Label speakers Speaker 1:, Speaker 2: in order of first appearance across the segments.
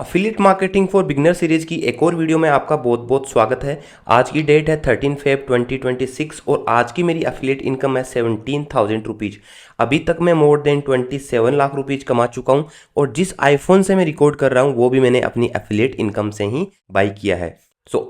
Speaker 1: Affiliate marketing for beginner series की एक और वीडियो में आपका बहुत बहुत स्वागत है। आज की डेट है 13 फेब 2026 और आज की मेरी अफिलिएट इनकम है 17,000 रुपीज़। अभी तक मैं मोर देन 27 लाख रुपीज़ कमा चुका हूं और जिस आईफोन से मैं रिकॉर्ड कर रहा हूं वो भी मैंने अपनी अफिलिएट इनकम से ही बाई किया है।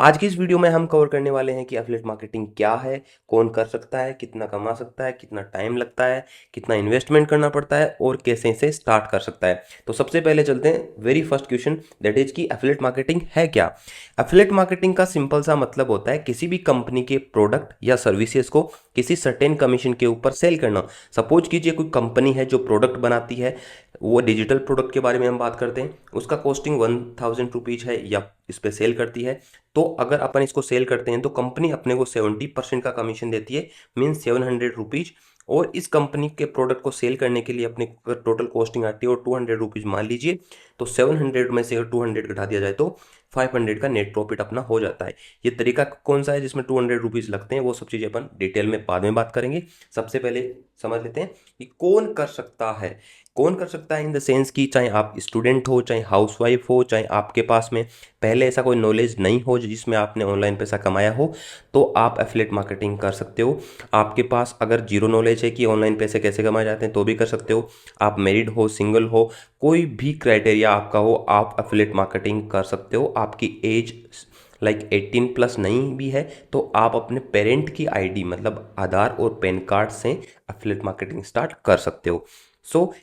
Speaker 1: आज की इस वीडियो में हम कवर करने वाले हैं कि अफिलिएट मार्केटिंग क्या है, कौन कर सकता है, कितना कमा सकता है, कितना टाइम लगता है, कितना इन्वेस्टमेंट करना पड़ता है और कैसे इसे स्टार्ट कर सकता है। तो सबसे पहले चलते हैं very first question, that is कि एफिलिएट मार्केटिंग है क्या। एफिलिएट मार्केटिंग का सिंपल सा मतलब होता है किसी भी कंपनी के प्रोडक्ट या सर्विसेज को किसी सर्टेन कमीशन के ऊपर सेल करना। सपोज कीजिए कोई कंपनी है जो प्रोडक्ट बनाती है, वो डिजिटल प्रोडक्ट के बारे में हम बात करते हैं, उसका कॉस्टिंग 1000 रुपीज़ है या इस पर सेल करती है। तो अगर अपन इसको सेल करते हैं तो कंपनी अपने को 70% का कमीशन देती है, मीन 700 रुपीज़। और इस कंपनी के प्रोडक्ट को सेल करने के लिए अपने टोटल कॉस्टिंग आती है और 200 रुपीज़ मान लीजिए, तो 700 में से अगर 200 घटा दिया जाए तो 500 का नेट प्रॉफिट अपना हो जाता है। ये तरीका कौन सा है जिसमें 200 रुपीज़ लगते हैं, वो सब चीज़ें अपन डिटेल में बाद में बात करेंगे। सबसे पहले समझ लेते हैं कि कौन कर सकता है। कौन कर सकता है इन द सेंस कि चाहे आप स्टूडेंट हो, चाहे हाउसवाइफ हो, चाहे आपके पास में पहले ऐसा कोई नॉलेज नहीं हो जिसमें आपने ऑनलाइन पैसा कमाया हो, तो आप एफिलिएट मार्केटिंग कर सकते हो। आपके पास अगर जीरो नॉलेज है कि ऑनलाइन पैसे कैसे कमाए जाते हैं तो भी कर सकते हो। आप मैरिड हो, सिंगल हो, कोई भी क्राइटेरिया आपका हो, आप एफिलिएट मार्केटिंग कर सकते हो। आपकी एज लाइक 18+ नहीं भी है तो आप अपने पेरेंट की आईडी मतलब आधार और पैन कार्ड से एफिलिएट मार्केटिंग स्टार्ट कर सकते हो।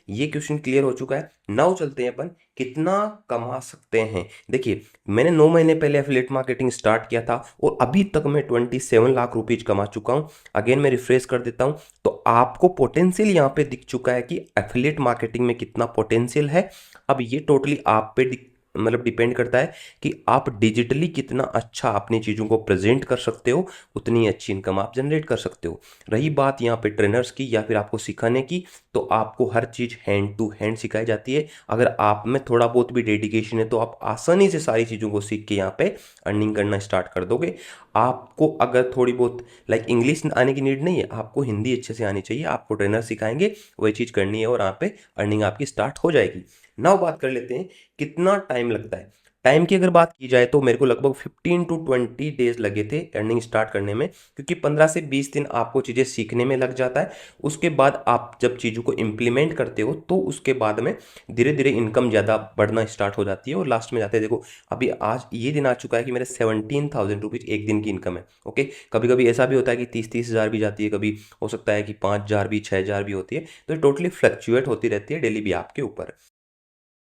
Speaker 1: ये क्वेश्चन क्लियर हो चुका है। नाउ चलते हैं अपन कितना कमा सकते हैं। देखिए, मैंने 9 महीने पहले एफिलिएट मार्केटिंग स्टार्ट किया था और अभी तक मैं 27 लाख रुपीज कमा चुका हूं। अगेन मैं रिफ्रेश कर देता हूं तो आपको पोटेंशियल यहां पे दिख चुका है कि एफिलिएट मार्केटिंग में कितना पोटेंशियल है। अब ये टोटली आप पे मतलब डिपेंड करता है कि आप डिजिटली कितना अच्छा अपनी चीज़ों को प्रेजेंट कर सकते हो, उतनी अच्छी इनकम आप जनरेट कर सकते हो। रही बात यहाँ पे ट्रेनर्स की या फिर आपको सिखाने की, तो आपको हर चीज़ हैंड टू हैंड सिखाई जाती है। अगर आप में थोड़ा बहुत भी डेडिकेशन है तो आप आसानी से सारी चीज़ों को सीख के यहाँ पे अर्निंग करना स्टार्ट कर दोगे। आपको अगर थोड़ी बहुत लाइक इंग्लिश आने की नीड नहीं है, आपको हिंदी अच्छे से आनी चाहिए, आपको ट्रेनर सिखाएंगे, वही चीज़ करनी है और यहाँ पे अर्निंग आपकी स्टार्ट हो जाएगी। नाउ बात कर लेते हैं कितना टाइम लगता है। टाइम की अगर बात की जाए तो मेरे को लगभग 15 टू 20 डेज लगे थे अर्निंग स्टार्ट करने में, क्योंकि 15 से 20 दिन आपको चीज़ें सीखने में लग जाता है। उसके बाद आप जब चीज़ों को इम्प्लीमेंट करते हो तो उसके बाद में धीरे धीरे इनकम ज़्यादा बढ़ना स्टार्ट हो जाती है और लास्ट में जाते हैं। देखो, अभी आज ये दिन आ चुका है कि मेरे 17,000 रुपीज़ एक दिन की इनकम है। ओके, कभी कभी ऐसा भी होता है कि 30-30 हज़ार भी जाती है, कभी हो सकता है कि 5,000 भी, 6,000 भी होती है। तो टोटली फ्लक्चुएट होती रहती है डेली भी आपके ऊपर।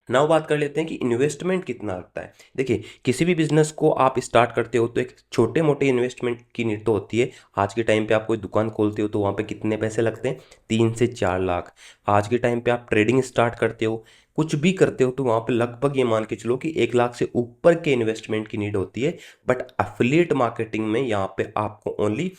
Speaker 1: नाउ बात कर लेते हैं कि इन्वेस्टमेंट कितना लगता है। देखिए, किसी भी बिजनेस को आप स्टार्ट करते हो तो एक छोटे मोटे इन्वेस्टमेंट की नीड तो होती है। आज के टाइम पे आप कोई दुकान खोलते हो तो वहाँ पे कितने पैसे लगते हैं, 3 से 4 लाख। आज के टाइम पे आप ट्रेडिंग स्टार्ट करते हो, कुछ भी करते हो, तो वहाँ पे लगभग ये मान के चलो कि 1 लाख से ऊपर के इन्वेस्टमेंट की नीड होती है। बट अफिलिएट मार्केटिंग में यहाँ पे आपको ओनली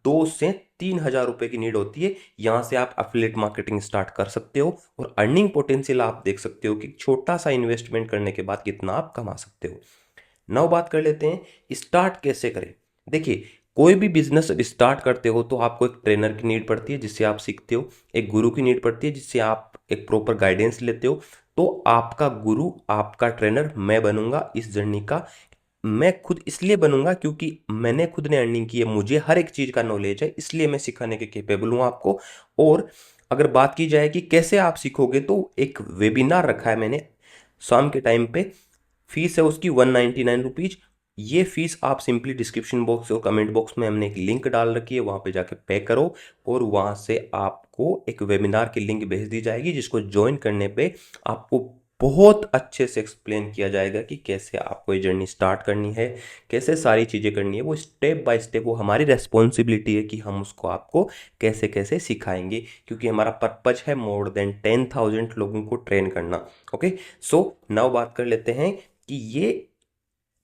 Speaker 1: 2 से 3 हज़ार रुपए की नीड होती है। यहाँ से आप अफिलिएट मार्केटिंग स्टार्ट कर सकते हो और अर्निंग पोटेंशियल आप देख सकते हो कि छोटा सा इन्वेस्टमेंट करने के बाद कितना आप कमा सकते हो। नाउ बात कर लेते हैं स्टार्ट कैसे करें। देखिए, कोई भी बिजनेस स्टार्ट करते हो तो आपको एक ट्रेनर की नीड पड़ती है जिससे आप सीखते हो, एक गुरु की नीड पड़ती है जिससे आप एक प्रॉपर गाइडेंस लेते हो। तो आपका गुरु, आपका ट्रेनर मैं बनूंगा इस जर्नी का। मैं खुद इसलिए बनूंगा क्योंकि मैंने खुद ने अर्निंग की है, मुझे हर एक चीज़ का नॉलेज है, इसलिए मैं सिखाने के केपेबल हूँ आपको। और अगर बात की जाए कि कैसे आप सीखोगे, तो एक वेबिनार रखा है मैंने शाम के टाइम पे। फीस है उसकी 199 रुपीज़। ये फीस आप सिंपली डिस्क्रिप्शन बॉक्स और कमेंट बॉक्स में हमने एक लिंक डाल रखी है, वहाँ पे जाके पे करो और वहाँ से आपको एक वेबिनार की लिंक भेज दी जाएगी, जिसको ज्वाइन करने पे आपको बहुत अच्छे से एक्सप्लेन किया जाएगा कि कैसे आपको ये जर्नी स्टार्ट करनी है, कैसे सारी चीज़ें करनी है। वो स्टेप बाय स्टेप, वो हमारी रेस्पॉन्सिबिलिटी है कि हम उसको आपको कैसे कैसे सिखाएंगे, क्योंकि हमारा पर्पज है मोर देन 10,000 लोगों को ट्रेन करना। ओके, नाउ बात कर लेते हैं कि ये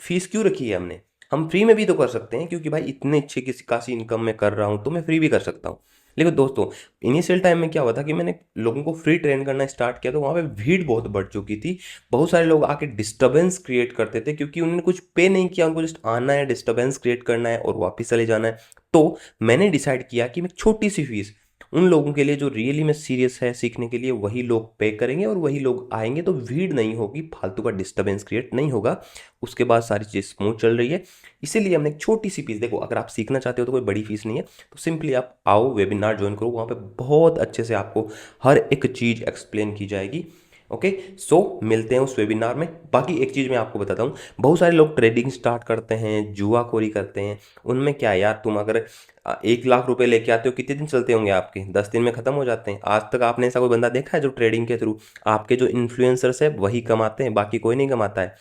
Speaker 1: फीस क्यों रखी है हमने। हम फ्री में भी तो कर सकते हैं, क्योंकि भाई इतने अच्छे किसी खासी इनकम में कर रहा हूँ तो मैं फ्री भी कर सकता हूँ। लेकिन दोस्तों, इनिशियल टाइम में क्या हुआ था कि मैंने लोगों को फ्री ट्रेन करना स्टार्ट किया तो वहाँ पे भीड़ बहुत बढ़ चुकी थी। बहुत सारे लोग आके डिस्टर्बेंस क्रिएट करते थे, क्योंकि उन्होंने कुछ पे नहीं किया, उनको जस्ट आना है, डिस्टर्बेंस क्रिएट करना है और वापस चले जाना है। तो मैंने डिसाइड किया कि मैं छोटी सी फीस उन लोगों के लिए जो रियली में सीरियस है सीखने के लिए, वही लोग पे करेंगे और वही लोग आएंगे, तो भीड़ नहीं होगी, फालतू का डिस्टर्बेंस क्रिएट नहीं होगा। उसके बाद सारी चीज़ स्मूथ चल रही है। इसीलिए हमने एक छोटी सी फीस, देखो अगर आप सीखना चाहते हो तो कोई बड़ी फीस नहीं है, तो सिंपली आप आओ वेबिनार ज्वाइन करो, वहाँ पे बहुत अच्छे से आपको हर एक चीज़ एक्सप्लेन की जाएगी। ओके, सो मिलते हैं उस वेबिनार में। बाकी एक चीज़ मैं आपको बताता हूँ, बहुत सारे लोग ट्रेडिंग स्टार्ट करते हैं, जुआखोरी करते हैं। उनमें क्या है यार, तुम अगर 1 लाख रुपए लेके आते हो, कितने दिन चलते होंगे आपके? 10 दिन में ख़त्म हो जाते हैं। आज तक आपने ऐसा कोई बंदा देखा है जो ट्रेडिंग के थ्रू, आपके जो इन्फ्लुएंसर्स है वही कमाते हैं, बाकी कोई नहीं कमाता है।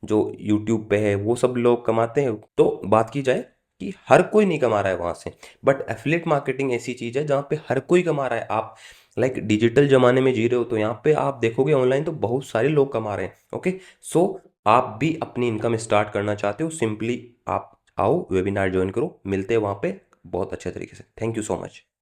Speaker 1: जो यूट्यूब पे है वो सब लोग कमाते हैं। तो बात की जाए कि हर कोई नहीं कमा रहा है वहाँ से, बट एफिलिएट मार्केटिंग ऐसी चीज़ है जहाँ पे हर कोई कमा रहा है। आप लाइक डिजिटल ज़माने में जी रहे हो, तो यहाँ पे आप देखोगे ऑनलाइन तो बहुत सारे लोग कमा रहे हैं। ओके, सो आप भी अपनी इनकम स्टार्ट करना चाहते हो, सिंपली आप आओ वेबिनार ज्वाइन करो, मिलते हैं वहाँ पे बहुत अच्छे तरीके से। Thank you so much.